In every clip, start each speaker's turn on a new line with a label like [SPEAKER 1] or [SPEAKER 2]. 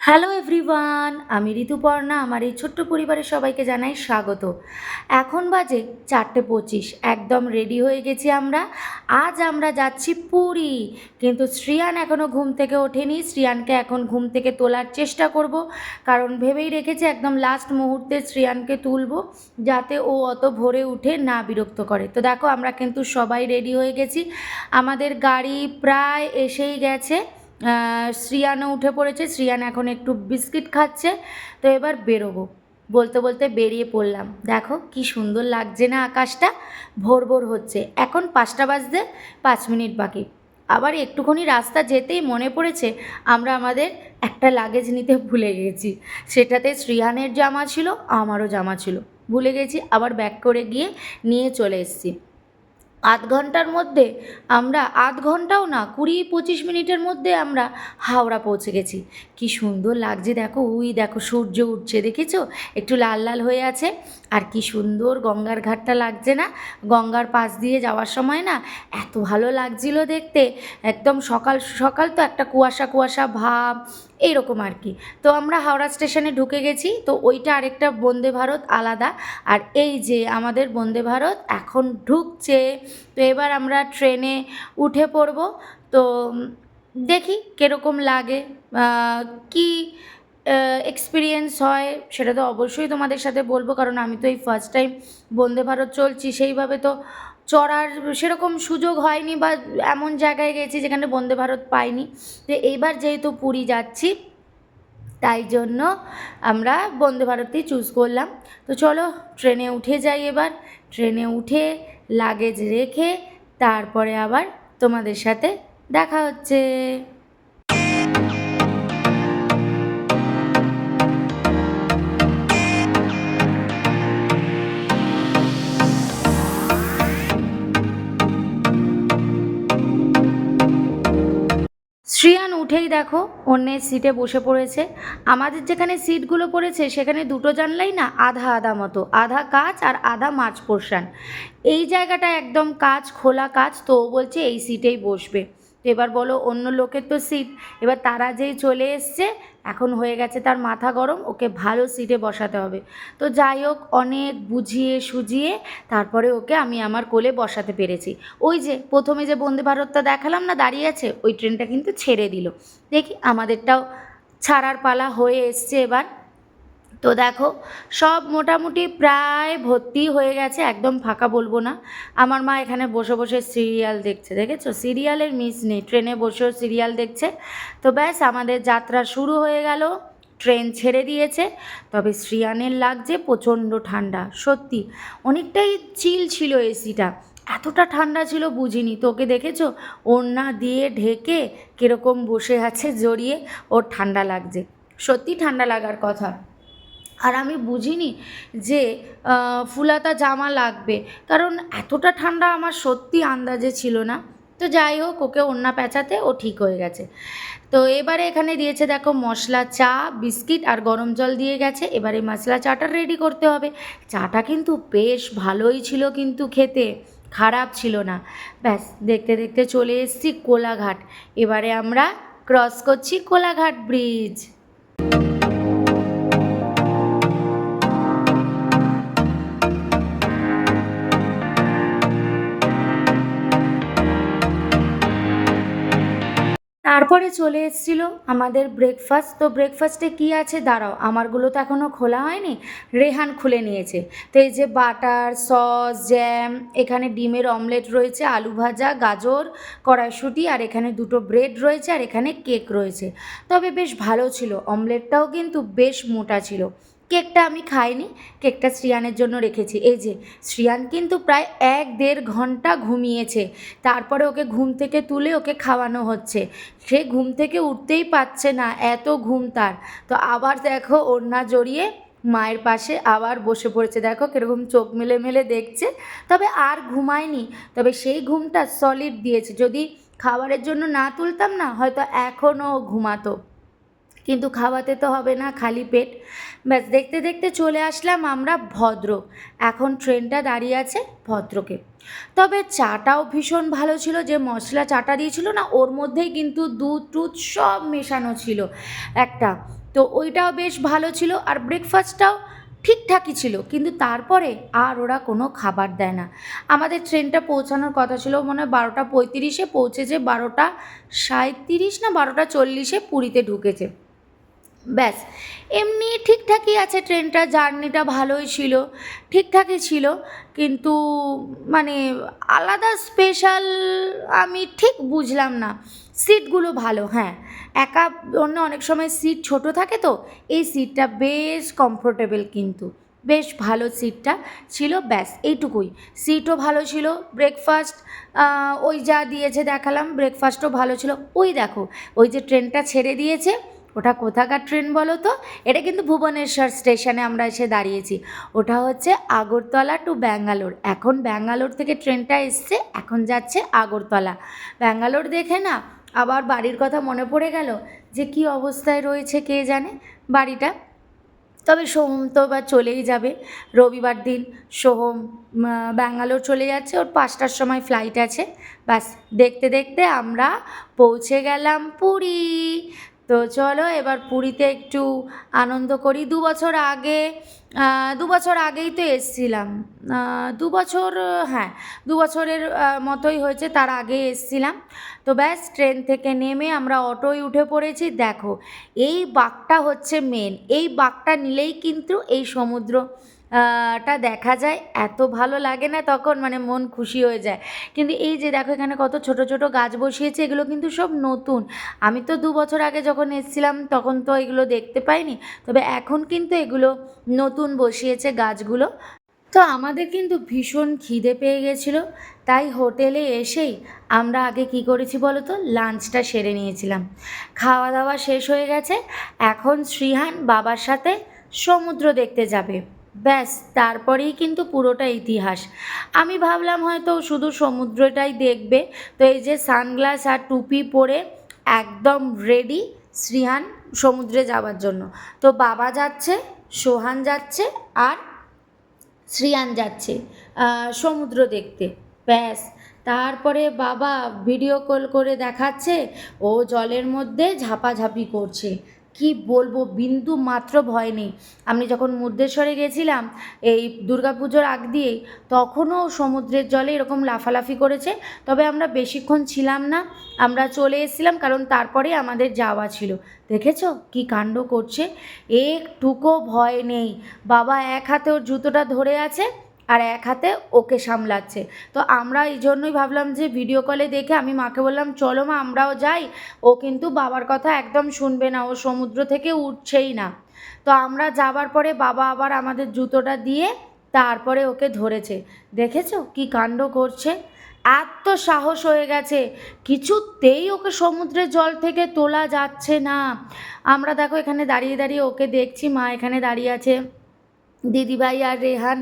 [SPEAKER 1] Hello everyone, আমি ঋতুপর্ণা। আমার এই ছোট্ট পরিবারের সবাইকে জানাই স্বাগত। এখন বাজে 4:25, একদম রেডি হয়ে গেছি আমরা। আজ আমরা যাচ্ছি পুরী, কিন্তু শ্রিয়ান এখনও ঘুম থেকে ওঠেনি। শ্রিয়ানকে এখন ঘুম থেকে তোলার চেষ্টা করব, কারণ ভেবেই রেখেছি একদম লাস্ট মুহূর্তে শ্রিয়ানকে তুলবো, যাতে ও অত ভোরে উঠে না বিরক্ত করে। তো দেখো, আমরা কিন্তু সবাই রেডি হয়ে গেছি। আমাদের গাড়ি প্রায় এসেই গেছে। শ্রিয়ানও উঠে পড়েছে। শ্রিয়ান এখন একটু বিস্কিট খাচ্ছে। তো এবার বেরোবো, বলতে বলতে বেরিয়ে পড়লাম। দেখো কি সুন্দর লাগছে না আকাশটা, ভোর ভোর হচ্ছে। এখন 5টা বাজতে 5 মিনিট বাকি। আবার একটুখানি রাস্তা যেতেই মনে পড়েছে আমরা আমাদের একটা লাগেজ নিতে ভুলে গেছি। সেটাতে শ্রিয়ানের জামা ছিল, আমারও জামা ছিল, ভুলে গেছি। আবার ব্যাক করে গিয়ে নিয়ে চলে এসেছি। আধ ঘন্টার মধ্যে আমরা, আধ ঘন্টাও না, 20-25 মিনিটের মধ্যে আমরা হাওড়া পৌঁছে গেছি। কি সুন্দর লাগছে দেখো, ওই দেখো সূর্য উঠছে, দেখেছো? একটু লাল লাল হয়ে আছে। আর কি সুন্দর গঙ্গার ঘাটটা লাগছে না? গঙ্গার পাশ দিয়ে যাওয়ার সময় না এত ভালো লাগছিল দেখতে। একদম সকাল সকাল তো একটা কুয়াশা কুয়াশা ভাব, এইরকম আর কি। তো আমরা হাওড়া স্টেশনে ঢুকে গেছি। তো ওইটা আরেকটা বন্দে ভারত আলাদা, আর এই যে আমাদের বন্দে ভারত এখন ঢুকছে। তো এবার আমরা ট্রেনে উঠে পড়ব। তো দেখি কীরকম লাগে, কি এক্সপিরিয়েন্স হয়, সেটা তো অবশ্যই তোমাদের সাথে বলবো, কারণ আমি তো এই ফার্স্ট টাইম বন্দে ভারত চলছি। সেইভাবে তো চড়ার সেরকম সুযোগ হয়নি, বা এমন জায়গায় গেছি যেখানে বন্দে ভারত পাইনি। তো এইবার যেহেতু পুরী যাচ্ছি, তাই জন্য আমরা বন্দে ভারতই চুজ করলাম। তো চলো ট্রেনে উঠে যাই এবার। ট্রেনে উঠে লাগেজ রেখে তারপরে আবার তোমাদের সাথে দেখা হচ্ছে। শ্রিয়ান উঠেই দেখো অন্যের সিটে বসে পড়েছে। আমাদের যেখানে সিটগুলো পড়েছে সেখানে দুটো জানলাই না আধা আধা মতো, আধা কাচ আর আধা মাঝ পোর্শান। এই জায়গাটা একদম কাচ, খোলা কাচ। তো ও বলছে এই সিটেই বসবে। তো এবার বলো, অন্য লোকের তো সিট, এবার তারা যেই চলে এসছে, এখন হয়ে গেছে তার মাথা গরম, ওকে ভালো সিটে বসাতে হবে। তো যাই হোক, অনেক বুঝিয়ে সুঝিয়ে তারপরে ওকে আমি আমার কোলে বসাতে পেরেছি। ওই যে প্রথমে যে বন্দে ভারতটা দেখালাম না দাঁড়িয়ে আছে, ওই ট্রেনটা কিন্তু ছেড়ে দিল। দেখি আমাদেরটাও ছাড়ার পালা হয়ে এসছে এবার। তো দেখো, সব মোটামুটি প্রায় ভর্তি হয়ে গেছে, একদম ফাঁকা বলবো না। আমার মা এখানে বসে বসে সিরিয়াল দেখছে, দেখেছো? সিরিয়ালের মিস নেই, ট্রেনে বসেও সিরিয়াল দেখছে। তো ব্যাস, আমাদের যাত্রা শুরু হয়ে গেল। ট্রেন ছেড়ে দিয়েছে। তবে শ্রিয়ানের লাগছে প্রচণ্ড ঠান্ডা, সত্যি অনেকটাই চিল ছিল এসিটা। এতটা ঠান্ডা ছিল বুঝিনি। তোকে দেখেছো ওড়না দিয়ে ঢেকে কীরকম বসে আছে জড়িয়ে, ওর ঠান্ডা লাগছে, সত্যি ঠান্ডা লাগার কথা। আর আমি বুঝিনি যে ফুলাতা জামা লাগবে, কারণ এতটা ঠান্ডা আমার সত্যি আন্দাজে ছিল না। তো যাই হোক, ওকে ওড়না পেঁচাতে ও ঠিক হয়ে গেছে। তো এবারে এখানে দিয়েছে দেখো মশলা চা, বিস্কিট আর গরম জল দিয়ে গেছে। এবারে মশলা চাটা রেডি করতে হবে। চাটা কিন্তু বেশ ভালোই ছিল, কিন্তু খেতে খারাপ ছিল না। ব্যাস, দেখতে দেখতে চলে এসেছি কোলাঘাট। এবারে আমরা ক্রস করছি কোলাঘাট ব্রিজ। তারপরে চলে এসেছিল আমাদের ব্রেকফাস্ট। তো ব্রেকফাস্টে কী আছে দাঁড়াও, আমারগুলো তো এখনও খোলা হয়নি, রেহান খুলে নিয়েছে। তো এই যে বাটার, সস, জ্যাম, এখানে ডিমের অমলেট রয়েছে, আলু ভাজা, গাজর, কড়াইশুঁটি, আর এখানে দুটো ব্রেড রয়েছে, আর এখানে কেক রয়েছে। তবে বেশ ভালো ছিল, অমলেটটাও কিন্তু বেশ মোটা ছিল। কেকটা আমি খাইনি, কেকটা শ্রিয়ানের জন্য রেখেছি। এই যে শ্রিয়ান কিন্তু প্রায় 1-1.5 ঘন্টা ঘুমিয়েছে। তারপরে ওকে ঘুম থেকে তুলে ওকে খাওয়ানো হচ্ছে। সে ঘুম থেকে উঠতেই পারছে না, এত ঘুম তার। তো আবার দেখো ওড়না জড়িয়ে মায়ের পাশে আবার বসে পড়েছে, দেখো কীরকম চোখ মেলে মেলে দেখছে। তবে আর ঘুমায়নি, তবে সেই ঘুমটা সলিড দিয়েছে। যদি খাবারের জন্য না তুলতাম না, হয়তো এখনও ঘুমাতো, কিন্তু খাওয়াতে তো হবে না খালি পেট। ব্যাস, দেখতে দেখতে চলে আসলাম আমরা ভদ্রক। এখন ট্রেনটা দাঁড়িয়ে আছে ভদ্রকে। তবে চাটাও ভীষণ ভালো ছিল। যে মশলা চাটা দিয়েছিল না, ওর মধ্যেই কিন্তু দুধ টুধ সব মেশানো ছিল একটা। তো ওইটাও বেশ ভালো ছিল, আর ব্রেকফাস্টটাও ঠিকঠাকই ছিল, কিন্তু তারপরে আর ওরা কোনো খাবার দেয় না। আমাদের ট্রেনটা পৌঁছানোর কথা ছিল মনে হয় 12:35 পৌঁছেছে, 12:37 না 12:40 পুরীতে ঢুকেছে। ব্যাস, এমনি ঠিকঠাকই আছে, ট্রেনটা জার্নিটা ভালোই ছিল, ঠিকঠাকই ছিল, কিন্তু মানে আলাদা স্পেশাল আমি ঠিক বুঝলাম না। সিটগুলো ভালো, হ্যাঁ, একা অন্য অনেক সময় সিট ছোট থাকে, তো এই সিটটা বেশ কমফোর্টেবল, কিন্তু বেশ ভালো সিটটা ছিল, ব্যাস এইটুকুই। সিটও ভালো ছিল, ব্রেকফাস্ট ওই যা দিয়েছে দেখালাম, ব্রেকফাস্টও ভালো ছিল। ওই দেখো, ওই যে ট্রেনটা ছেড়ে দিয়েছে, ওটা কোথাকার ট্রেন বলো তো? এটা কিন্তু ভুবনেশ্বর স্টেশনে আমরা এসে দাঁড়িয়েছি। ওটা হচ্ছে আগরতলা টু ব্যাঙ্গালোর। এখন ব্যাঙ্গালোর থেকে ট্রেনটা এসছে, এখন যাচ্ছে আগরতলা। ব্যাঙ্গালোর দেখে না আবার বাড়ির কথা মনে পড়ে গেল, যে কি অবস্থায় রয়েছে কে জানে বাড়িটা। তবে সোহম তো বা চলেই যাবে, রবিবার দিন সোহম ব্যাঙ্গালোর চলে যাচ্ছে, ওর 5টার সময় ফ্লাইট আছে। ব্যাস, দেখতে দেখতে আমরা পৌঁছে গেলাম পুরী। তো চলো এবার পুরীতে একটু আনন্দ করি। 2 বছর আগেই তো এসছিলাম, 2 বছর, হ্যাঁ 2 বছরের মতোই হয়েছে, তার আগে এসছিলাম। তো ব্যাস, ট্রেন থেকে নেমে আমরা অটোয় উঠে পড়েছি। দেখো, এই বাঁকটা হচ্ছে মেন, এই বাঁকটা নিলেই কিন্তু এই সমুদ্র টা দেখা যায়, এত ভালো লাগে না তখন, মানে মন খুশি হয়ে যায়। কিন্তু এই যে দেখো এখানে কত ছোট ছোট গাছ বসিয়েছে, এগুলো কিন্তু সব নতুন। আমি তো 2 বছর আগে যখন এসেছিলাম তখন তো এগুলো দেখতে পাইনি, তবে এখন কিন্তু এগুলো নতুন বসিয়েছে গাছগুলো। তো আমাদের কিন্তু ভীষণ খিদে পেয়ে গেছিলো, তাই হোটেলে এসেই আমরা আগে কি করেছি বলো তো, লাঞ্চটা সেরে নিয়েছিলাম। খাওয়া দাওয়া শেষ হয়ে গেছে, এখন শ্রীহান বাবার সাথে সমুদ্র দেখতে যাবে। ব্যাস, তারপরেই কিন্তু পুরোটা ইতিহাস। আমি ভাবলাম হয়তো শুধু সমুদ্রটাই দেখবে, তো এই যে সানগ্লাস আর টুপি পরে একদম রেডি শ্রীহান সমুদ্রে যাওয়ার জন্য। তো বাবা যাচ্ছে, সোহান যাচ্ছে, আর শ্রীয়ান যাচ্ছে সমুদ্র দেখতে। ব্যাস, তারপরে বাবা ভিডিও কল করে দেখাচ্ছে ও জলের মধ্যে ঝাপাঝাপি করছে। কি বলবো, বিন্দু মাত্র ভয় নেই। আমি যখন মুদ্রেশ্বরে গেছিলাম এই দুর্গাপুজোর আগ দিয়েই, তখনও সমুদ্রের জলে এরকম লাফালাফি করেছে, তবে আমরা বেশিক্ষণ ছিলাম না, আমরা চলে এসেছিলাম, কারণ তারপরে আমাদের যাওয়া ছিল। দেখেছো কি কাণ্ড করছে, একটুকু ভয় নেই। বাবা এক হাতে ওর জুতোটা ধরে আছে, আর এক হাতে ওকে সামলাচ্ছে। তো আমরা এই জন্যই ভাবলাম যে ভিডিও কলে দেখে আমি মাকে বললাম চলো মা আমরাও যাই। ও কিন্তু বাবার কথা একদম শুনবে না, ও সমুদ্র থেকে উঠছেই না। তো আমরা যাবার পরে বাবা আবার আমাদের জুতোটা দিয়ে তারপরে ওকে ধরেছে। দেখেছো কি কাণ্ড করছে, এত সাহস হয়ে গেছে, কিছুতেই ওকে সমুদ্রের জল থেকে তোলা যাচ্ছে না। আমরা দেখো এখানে দাঁড়িয়ে দাঁড়িয়ে ওকে দেখছি, মা এখানে দাঁড়িয়ে আছে, দিদিভাই আর রেহান,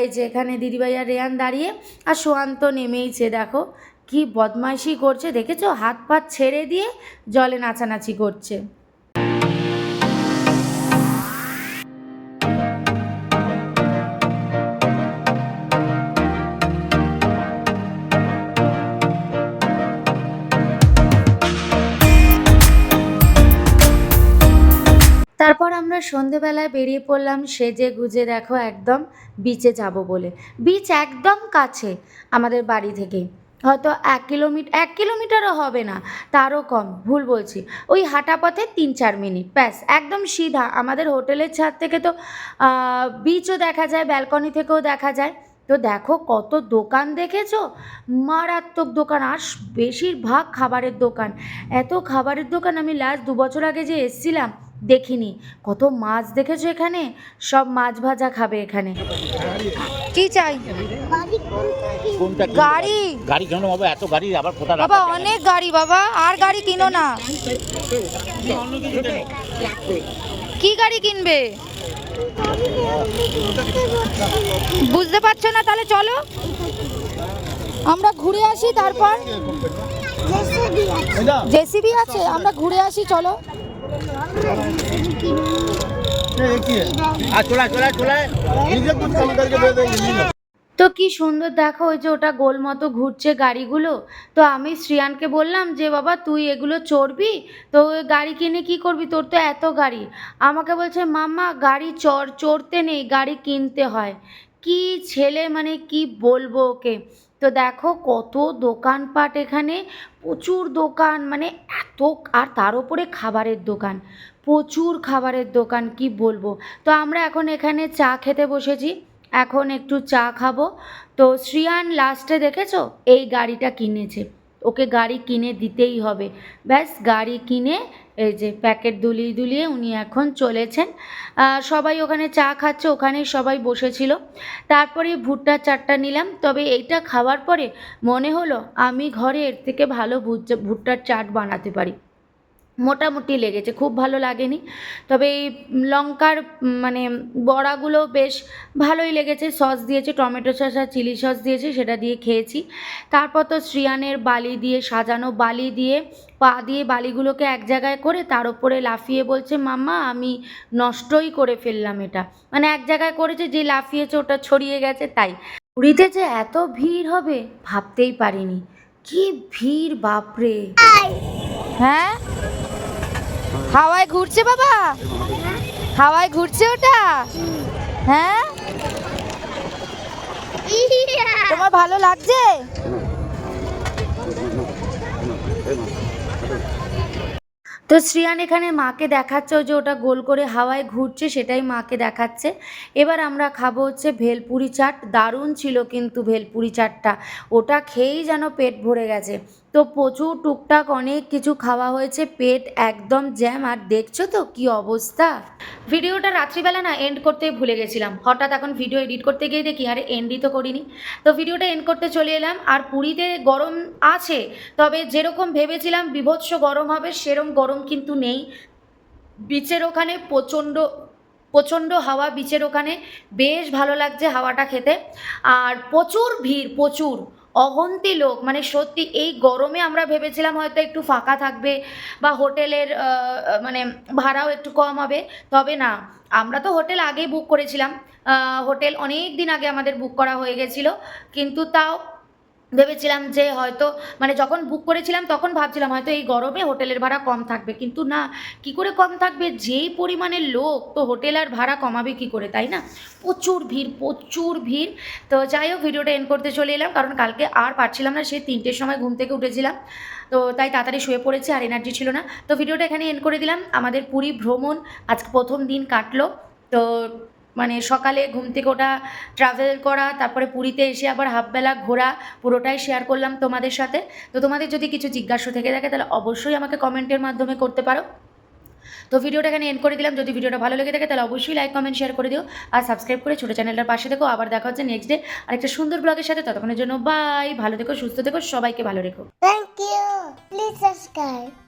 [SPEAKER 1] এই যে এখানে দিদিভাই আর রেহান দাঁড়িয়ে, আর সোহান তো নেমেইছে। দেখো কি বদমাইশি করছে, দেখেছো হাত পাত ছেড়ে দিয়ে জলে নাচানাচি করছে। তারপর আমরা সন্ধেবেলায় বেরিয়ে পড়লাম সেজে গুজে, দেখো একদম বিচে যাব বলে। বিচ একদম কাছে আমাদের বাড়ি থেকে, হয়তো 1 কিলোমিটারও হবে না, তারও কম, ভুল বলছি, ওই হাঁটা পথে 3-4 মিনিট, ব্যাস একদম সিধা। আমাদের হোটেলের ছাদ থেকে তো বিচও দেখা যায়, ব্যালকনি থেকেও দেখা যায়। তো দেখো কত দোকান, দেখেছো মারাত্মক দোকান, আর বেশিরভাগ খাবারের দোকান। এত খাবারের দোকান আমি লাস্ট 2 বছর আগে যে এসেছিলাম দেখিনি। কত মাছ দেখেছো এখানে, সব মাছ ভাজা খাবে এখানে। কি চাই? গাড়ি,
[SPEAKER 2] গাড়ি কেন বাবা, এত গাড়ি আবার কোথা
[SPEAKER 1] বাবা অনেক গাড়ি বাবা, আর গাড়ি কিনো না। কি গাড়ি কিনবে বুঝতে পারছো না? তাহলে চলো আমরা ঘুরে আসি, তারপর জেসিবি আছে, আমরা ঘুরে আসি, চলো। তো কি সুন্দর দেখো, ওই যে ওটা গোল মতো ঘুরছে গাড়িগুলো। তো আমি শ্রিয়ানকে বললাম যে বাবা তুই এগুলো চড়বি, তো ওই গাড়ি কিনে কি করবি, তোর তো এত গাড়ি। আমাকে বলছে মাম্মা গাড়ি চড়তে নেই, গাড়ি কিনতে হয়। কি ছেলে, মানে কি বলবো ওকে। তো দেখো কত দোকানপাট এখানে, প্রচুর দোকান, মানে এত, আর তার উপরে খাবারের দোকান, প্রচুর খাবারের দোকান, কি বলবো। তো আমরা এখন এখানে চা খেতে বসেছি, এখন একটু চা খাবো। তো শ্রিয়ান লাস্টে দেখেছো এই গাড়িটা কিনেছে, ওকে গাড়ি কিনে দিতেই হবে। ব্যাস গাড়ি কিনে এই যে প্যাকেট দুলিয়ে দুলিয়ে উনি এখন চলেছেন। সবাই ওখানে চা খাচ্ছে, ওখানেই সবাই বসেছিল। তারপরে ভুট্টার চাটটা নিলাম, তবে এইটা খাওয়ার পরে মনে হলো আমি ঘরে এর থেকে ভালো ভুট্টার চাট বানাতে পারি। মোটামুটি লেগেছে, খুব ভালো লাগেনি, তবে এই লঙ্কার মানে বড়াগুলো বেশ ভালোই লেগেছে। সস দিয়েছে, টমেটো সস আর চিলি সস দিয়েছে, সেটা দিয়ে খেয়েছি। তারপর তো শ্রিয়ানের বালি দিয়ে সাজানো, বালি দিয়ে পা দিয়ে বালিগুলোকে এক জায়গায় করে তার উপরে লাফিয়ে বলছে মাম্মা আমি নষ্টই করে ফেললাম এটা, মানে এক জায়গায় করেছে, যে লাফিয়েছে ওটা ছড়িয়ে গেছে। তাই পুরীতে যে এত ভিড় হবে ভাবতেই পারিনি, কি ভিড় বাপরে। হ্যাঁ, হাওয়ায় ঘুরছে বাবা, হাওয়ায় ঘুরছে ওটা। হ্যাঁ, তোমার ভালো লাগছে? তো শ্রিয়ান এখানে মাকে দেখাচ্ছে যে ওটা গোল করে হাওয়ায় ঘুরছে, সেটাই মাকে দেখাচ্ছে। এবার আমরা খাবো হচ্ছে ভেলপুরি চাট, দারুণ ছিল কিন্তু ভেলপুরি চাটটা, ওটা খেয়েই যেন পেট ভরে গেছে। তো প্রচুর টুকটাক অনেক কিছু খাওয়া হয়েছে, পেট একদম জ্যাম। আর দেখছো তো কি অবস্থা। ভিডিওটা রাত্রিবেলা না এন্ড করতে ভুলে গেছিলাম, হঠাৎ এখন ভিডিও এডিট করতে গিয়ে দেখি আরে এন্ডই তো করিনি। তো ভিডিওটা এন্ড করতে চলে এলাম। আর পুরীতে গরম আছে, তবে যেরকম ভেবেছিলাম বীভৎস গরম হবে সেরকম গরম কিন্তু নেই। বিচের ওখানে প্রচণ্ড প্রচণ্ড হাওয়া, বিচের ওখানে বেশ ভালো লাগছে হাওয়াটা খেতে। আর প্রচুর ভিড়, প্রচুর অগন্তি লোক, মানে সত্যি এই গরমে আমরা ভেবেছিলাম হয়তো একটু ফাঁকা থাকবে বা হোটেলের মানে ভাড়াও একটু কম হবে, তবে না। আমরা তো হোটেল আগেই বুক করেছিলাম, হোটেল অনেক দিন আগে আমাদের বুক করা হয়ে গেছিলো, কিন্তু তাও ভেবেছিলাম যে হয়তো, মানে যখন বুক করেছিলাম তখন ভাবছিলাম হয়তো এই গরমে হোটেলের ভাড়া কম থাকবে, কিন্তু না, কি করে কম থাকবে, যেই পরিমাণের লোক, তো হোটেল আর ভাড়া কমাবে কি করে, তাই না। প্রচুর ভিড়, প্রচুর ভিড়। তো যাই হোক ভিডিওটা এন্ড করতে চলে এলাম, কারণ কালকে আর পারছিলাম না, সেই 3টের সময় ঘুম থেকে উঠেছিলাম, তো তাই তাড়াতাড়ি শুয়ে পড়েছি, আর এনার্জি ছিল না। তো ভিডিওটা এখানে এন্ড করে দিলাম। আমাদের পুরী ভ্রমণ আজকে প্রথম দিন কাটলো। তো মানে সকালে ঘুম থেকে ওঠা, ট্রাভেল করা, তারপরে পুরীতে এসে আবার হাফবেলা ঘোরা, পুরোটাই শেয়ার করলাম তোমাদের সাথে। তো তোমাদের যদি কিছু জিজ্ঞাসা থেকে থাকে তাহলে অবশ্যই আমাকে কমেন্টের মাধ্যমে করতে পারো। তো ভিডিওটা এখানে এন্ড করে দিলাম। যদি ভিডিওটা ভালো লেগে থাকে তাহলে অবশ্যই লাইক কমেন্ট শেয়ার করে দিও, আর সাবস্ক্রাইব করে ছোটো চ্যানেলটার পাশে দেখো। আবার দেখা হচ্ছে নেক্সট ডে আরেকটা সুন্দর ব্লগের সাথে। ততক্ষণের জন্য বাই, ভালো থেকো, সুস্থ থেকো, সবাইকে ভালো রেখো।
[SPEAKER 3] Thank you. Please subscribe.